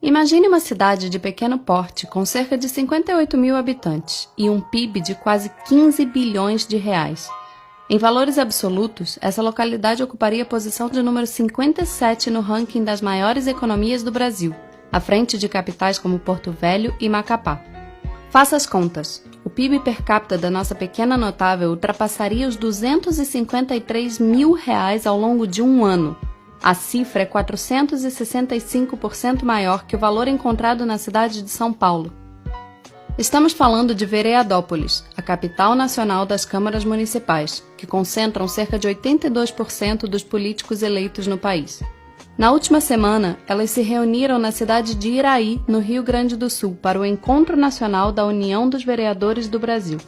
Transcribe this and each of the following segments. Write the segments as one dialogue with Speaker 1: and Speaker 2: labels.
Speaker 1: Imagine uma cidade de pequeno porte com cerca de 58 mil habitantes e um PIB de quase 15 bilhões de reais. Em valores absolutos, essa localidade ocuparia a posição de número 57 no ranking das maiores economias do Brasil, à frente de capitais como Porto Velho e Macapá. Faça as contas. O PIB per capita da nossa pequena notável ultrapassaria os 253 mil reais ao longo de um ano. A cifra é 465% maior que o valor encontrado na cidade de São Paulo. Estamos falando de Vereadópolis, a capital nacional das câmaras municipais, que concentram cerca de 82% dos políticos eleitos no país. Na última semana, elas se reuniram na cidade de Iraí, no Rio Grande do Sul, para o Encontro Nacional da União dos Vereadores do Brasil.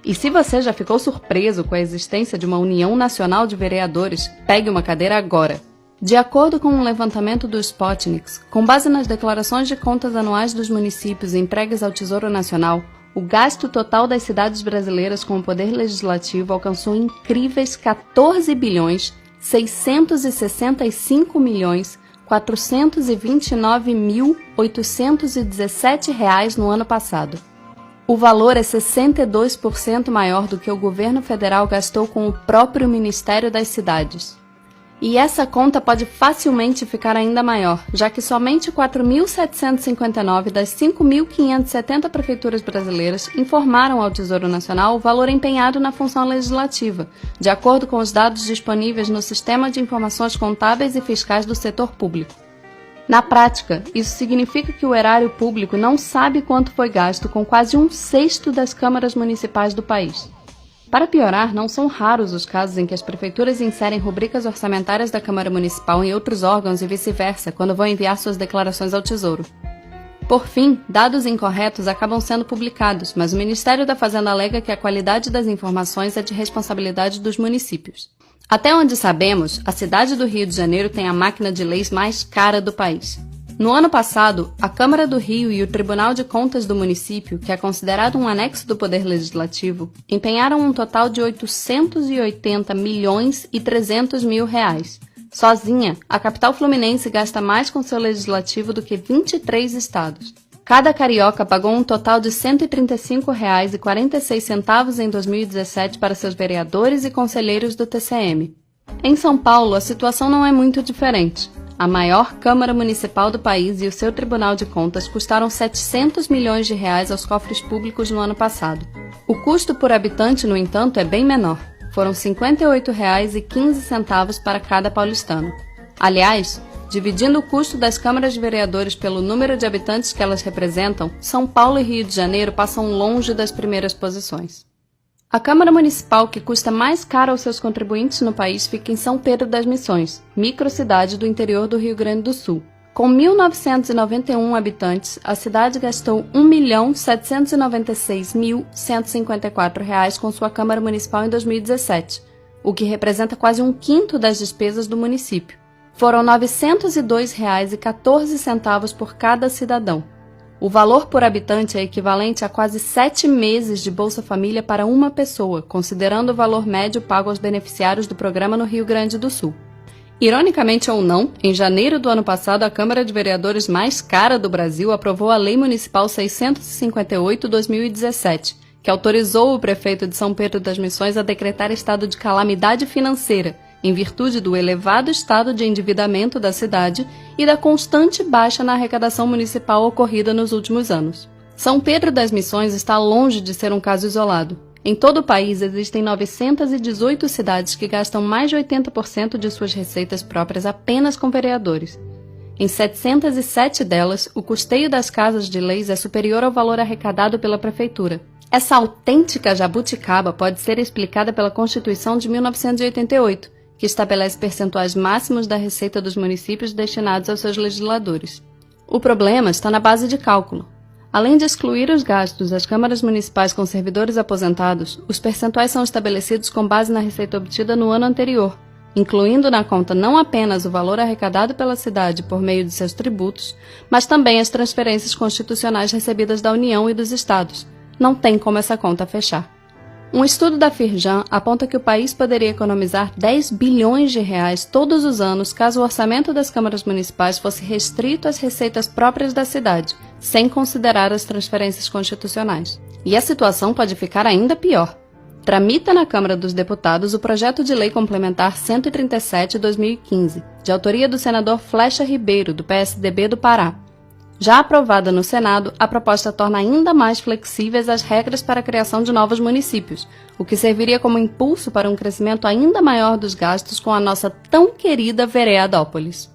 Speaker 1: E se você já ficou surpreso com a existência de uma União Nacional de Vereadores, pegue uma cadeira agora. De acordo com um levantamento do Spotnik, com base nas declarações de contas anuais dos municípios entregues ao Tesouro Nacional, o gasto total das cidades brasileiras com o poder legislativo alcançou incríveis 14 bilhões 665 milhões 429.817 reais no ano passado. O valor é 62% maior do que o governo federal gastou com o próprio Ministério das Cidades. E essa conta pode facilmente ficar ainda maior, já que somente 4.759 das 5.570 prefeituras brasileiras informaram ao Tesouro Nacional o valor empenhado na função legislativa, de acordo com os dados disponíveis no Sistema de Informações Contábeis e Fiscais do Setor Público. Na prática, isso significa que o erário público não sabe quanto foi gasto com quase 1/6 das câmaras municipais do país. Para piorar, não são raros os casos em que as prefeituras inserem rubricas orçamentárias da Câmara Municipal em outros órgãos e vice-versa, quando vão enviar suas declarações ao Tesouro. Por fim, dados incorretos acabam sendo publicados, mas o Ministério da Fazenda alega que a qualidade das informações é de responsabilidade dos municípios. Até onde sabemos, a cidade do Rio de Janeiro tem a máquina de leis mais cara do país. No ano passado, a Câmara do Rio e o Tribunal de Contas do município, que é considerado um anexo do Poder Legislativo, empenharam um total de 880 milhões e 300 mil reais. Sozinha, a capital fluminense gasta mais com seu legislativo do que 23 estados. Cada carioca pagou um total de R$ 135,46 em 2017 para seus vereadores e conselheiros do TCM. Em São Paulo, a situação não é muito diferente. A maior Câmara Municipal do país e o seu Tribunal de Contas custaram 700 milhões de reais aos cofres públicos no ano passado. O custo por habitante, no entanto, é bem menor. Foram R$ 58,15 para cada paulistano. Aliás, dividindo o custo das câmaras de vereadores pelo número de habitantes que elas representam, São Paulo e Rio de Janeiro passam longe das primeiras posições. A Câmara Municipal que custa mais caro aos seus contribuintes no país fica em São Pedro das Missões, microcidade do interior do Rio Grande do Sul. Com 1.991 habitantes, a cidade gastou R$ 1.796.154 com sua Câmara Municipal em 2017, o que representa quase um quinto das despesas do município. Foram R$ 902,14 por cada cidadão. O valor por habitante é equivalente a quase 7 meses de Bolsa Família para uma pessoa, considerando o valor médio pago aos beneficiários do programa no Rio Grande do Sul. Ironicamente ou não, em janeiro do ano passado, a Câmara de Vereadores mais cara do Brasil aprovou a Lei Municipal 658/2017, que autorizou o prefeito de São Pedro das Missões a decretar estado de calamidade financeira, em virtude do elevado estado de endividamento da cidade e da constante baixa na arrecadação municipal ocorrida nos últimos anos. São Pedro das Missões está longe de ser um caso isolado. Em todo o país existem 918 cidades que gastam mais de 80% de suas receitas próprias apenas com vereadores. Em 707 delas, o custeio das casas de leis é superior ao valor arrecadado pela prefeitura. Essa autêntica jabuticaba pode ser explicada pela Constituição de 1988, que estabelece percentuais máximos da receita dos municípios destinados aos seus legisladores. O problema está na base de cálculo. Além de excluir os gastos das câmaras municipais com servidores aposentados, os percentuais são estabelecidos com base na receita obtida no ano anterior, incluindo na conta não apenas o valor arrecadado pela cidade por meio de seus tributos, mas também as transferências constitucionais recebidas da União e dos estados. Não tem como essa conta fechar. Um estudo da Firjan aponta que o país poderia economizar 10 bilhões de reais todos os anos caso o orçamento das câmaras municipais fosse restrito às receitas próprias da cidade, sem considerar as transferências constitucionais. E a situação pode ficar ainda pior. Tramita na Câmara dos Deputados o projeto de lei complementar 137/2015, de autoria do senador Flecha Ribeiro, do PSDB do Pará. Já aprovada no Senado, a proposta torna ainda mais flexíveis as regras para a criação de novos municípios, o que serviria como impulso para um crescimento ainda maior dos gastos com a nossa tão querida Vereadópolis.